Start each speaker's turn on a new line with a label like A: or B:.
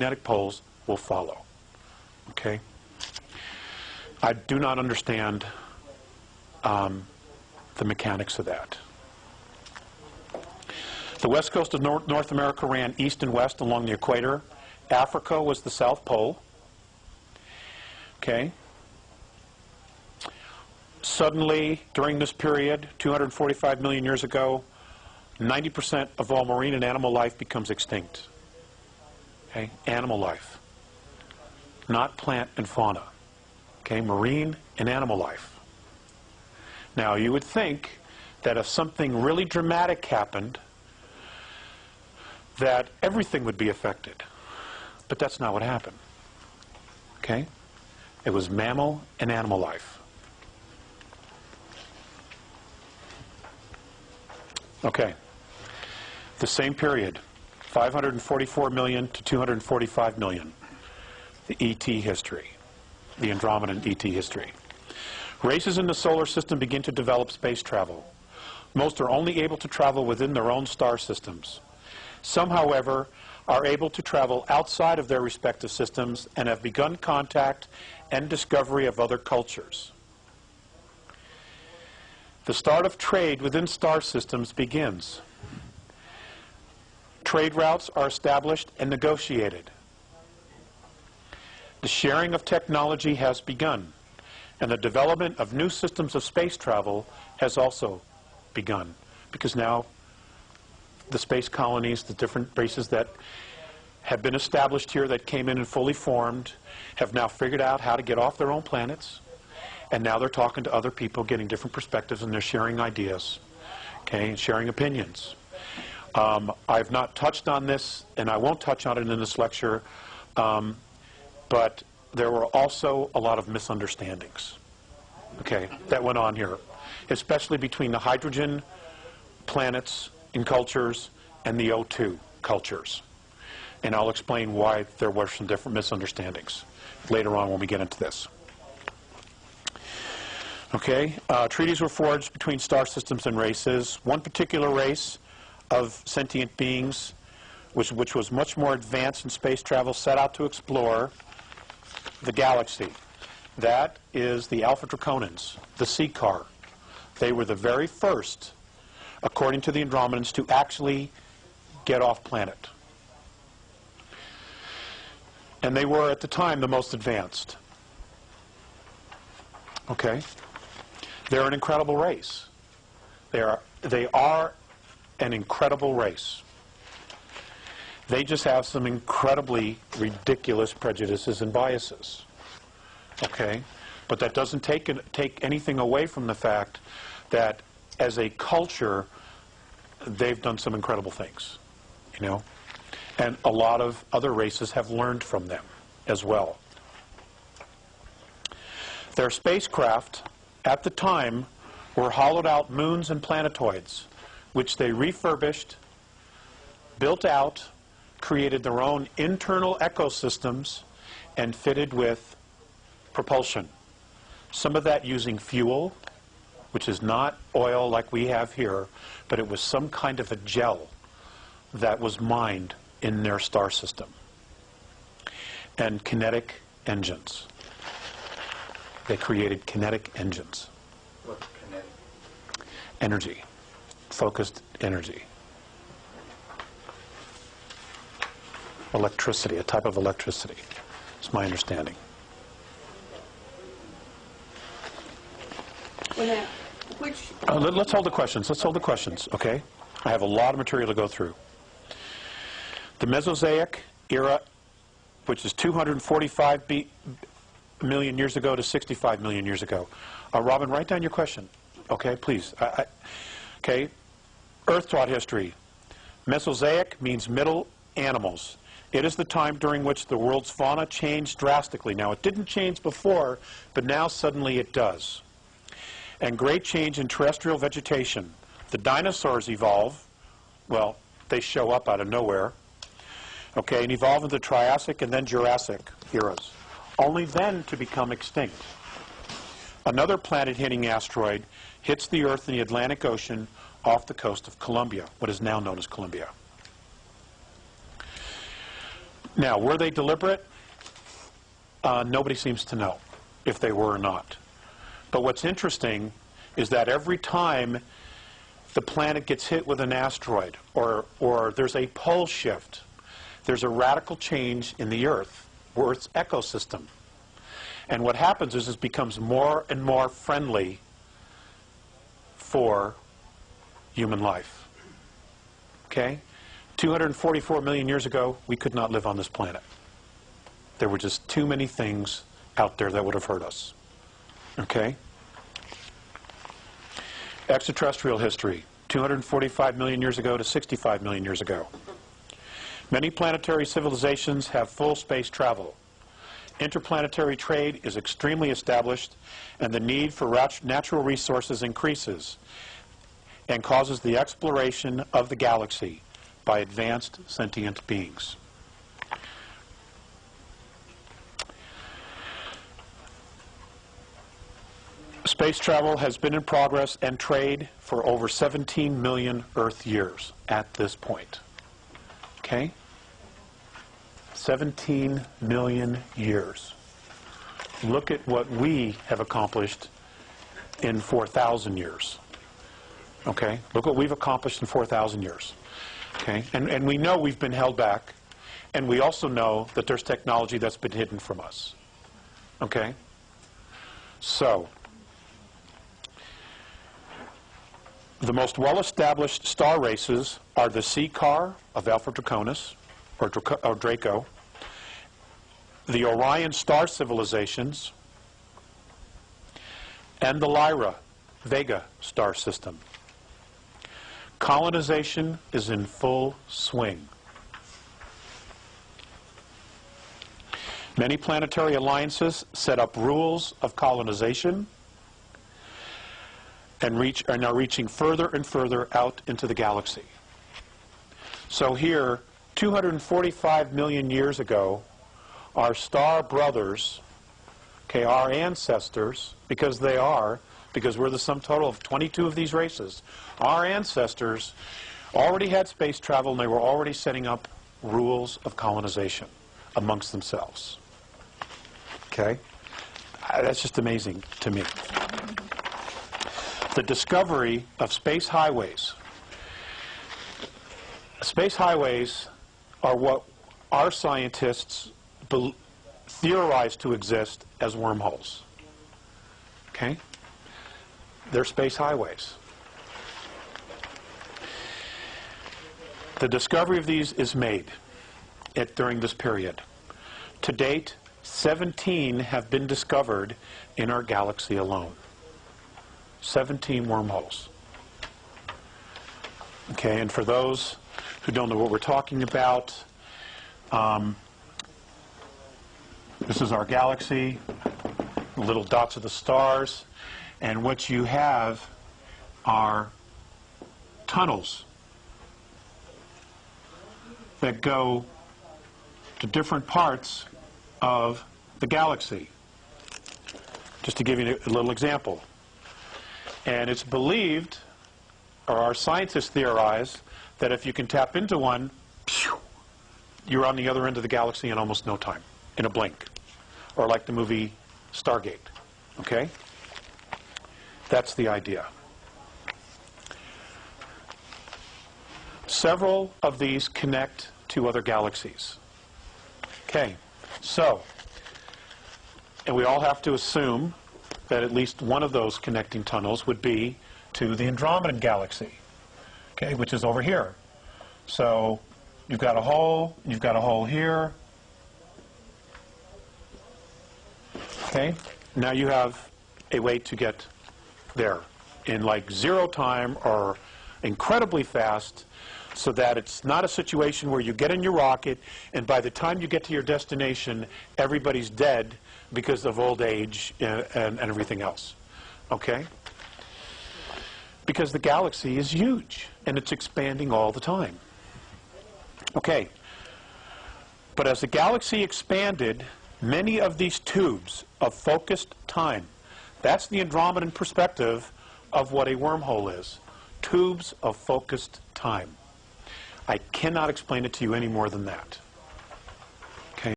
A: magnetic poles will follow. Okay? I do not understand the mechanics of that. The west coast of North America ran east and west along the equator. Africa was the South Pole. Okay? Suddenly, during this period, 245 million years ago, 90% of all marine and animal life becomes extinct. Okay? Animal life. Not plant and fauna. Okay? Marine and animal life. Now, you would think that if something really dramatic happened, that everything would be affected. But that's not what happened. Okay? It was mammal and animal life. Okay. The same period, 544 million to 245 million. The ET history. The Andromedan ET history. Races in the solar system begin to develop space travel. Most are only able to travel within their own star systems. Some, however, are able to travel outside of their respective systems and have begun contact and discovery of other cultures. The start of trade within star systems begins. Trade routes are established and negotiated. The sharing of technology has begun, and the development of new systems of space travel has also begun, because now the space colonies, the different races that have been established here that came in and fully formed, have now figured out how to get off their own planets, and now they're talking to other people, getting different perspectives, and they're sharing ideas, okay, and sharing opinions. I've not touched on this, and I won't touch on it in this lecture, but there were also a lot of misunderstandings, okay, that went on here, especially between the hydrogen planets in cultures and the O2 cultures. And I'll explain why there were some different misunderstandings later on when we get into this. Okay, treaties were forged between star systems and races. One particular race of sentient beings, which was much more advanced in space travel, set out to explore the galaxy. That is the Alpha Draconans, the Seeker. They were the very first, according to the Andromedans, to actually get off planet. And they were, at the time, the most advanced. Okay? They're an incredible race. They are an incredible race. They just have some incredibly ridiculous prejudices and biases. Okay? But that doesn't take anything away from the fact that as a culture, they've done some incredible things, you know? And a lot of other races have learned from them as well. Their spacecraft, at the time, were hollowed out moons and planetoids, which they refurbished, built out, created their own internal ecosystems, and fitted with propulsion. Some of that using fuel, which is not oil like we have here, but it was some kind of a gel that was mined in their star system. And kinetic engines. They created kinetic engines.
B: What's kinetic?
A: Energy. Focused energy. Electricity, a type of electricity. It's my understanding.
C: Well, now,
A: let's hold the questions. Let's hold the questions, okay? I have a lot of material to go through. The Mesozoic era, which is 245 million years ago to 65 million years ago. Robin, write down your question, okay, please. Okay, Earth-taught history. Mesozoic means middle animals. It is the time during which the world's fauna changed drastically. Now, it didn't change before, but now suddenly it does. And great change in terrestrial vegetation. The dinosaurs evolve. Well, they show up out of nowhere. Okay, and evolve into the Triassic and then Jurassic eras, only then to become extinct. Another planet-hitting asteroid hits the Earth in the Atlantic Ocean off the coast of Colombia, what is now known as Colombia. Now, were they deliberate? Nobody seems to know if they were or not. But what's interesting is that every time the planet gets hit with an asteroid or there's a pole shift, there's a radical change in the Earth's ecosystem. And what happens is it becomes more and more friendly for human life. Okay? 244 million years ago, we could not live on this planet. There were just too many things out there that would have hurt us. Okay? Extraterrestrial history, 245 million years ago to 65 million years ago. Many planetary civilizations have full space travel. Interplanetary trade is extremely established, and the need for natural resources increases and causes the exploration of the galaxy by advanced sentient beings. Space travel has been in progress and trade for over 17 million Earth years at this point. Okay? 17 million years. Look at what we have accomplished in 4,000 years. Okay? Look what we've accomplished in 4,000 years. Okay? And we know we've been held back, and we also know that there's technology that's been hidden from us. Okay? So, the most well-established star races are the C car of Alpha Draconis, or Draco, the Orion star civilizations, and the Lyra Vega star system. Colonization is in full swing. Many planetary alliances set up rules of colonization and are now reaching further and further out into the galaxy. So here, 245 million years ago, our star brothers, okay, our ancestors, because we're the sum total of 22 of these races, our ancestors already had space travel, and they were already setting up rules of colonization amongst themselves. Okay? That's just amazing to me. The discovery of space highways. Space highways are what our scientists theorize to exist as wormholes. Okay? They're space highways. The discovery of these is made during this period. To date, 17 have been discovered in our galaxy alone. 17 wormholes. Okay, and for those who don't know what we're talking about, this is our galaxy, the little dots of the stars, and what you have are tunnels that go to different parts of the galaxy. Just to give you a little example. And it's believed, or our scientists theorize, that if you can tap into one, you're on the other end of the galaxy in almost no time, in a blink. Or like the movie Stargate. Okay? That's the idea. Several of these connect to other galaxies. Okay, so, and we all have to assume that at least one of those connecting tunnels would be to the Andromedan galaxy, okay, which is over here. So you've got a hole here. Okay, now you have a way to get there in like 0 time or incredibly fast, so that it's not a situation where you get in your rocket and by the time you get to your destination, everybody's dead because of old age and everything else. Okay? Because the galaxy is huge and it's expanding all the time. Okay. But as the galaxy expanded, many of these tubes of focused time, that's the Andromedan perspective of what a wormhole is. Tubes of focused time. I cannot explain it to you any more than that.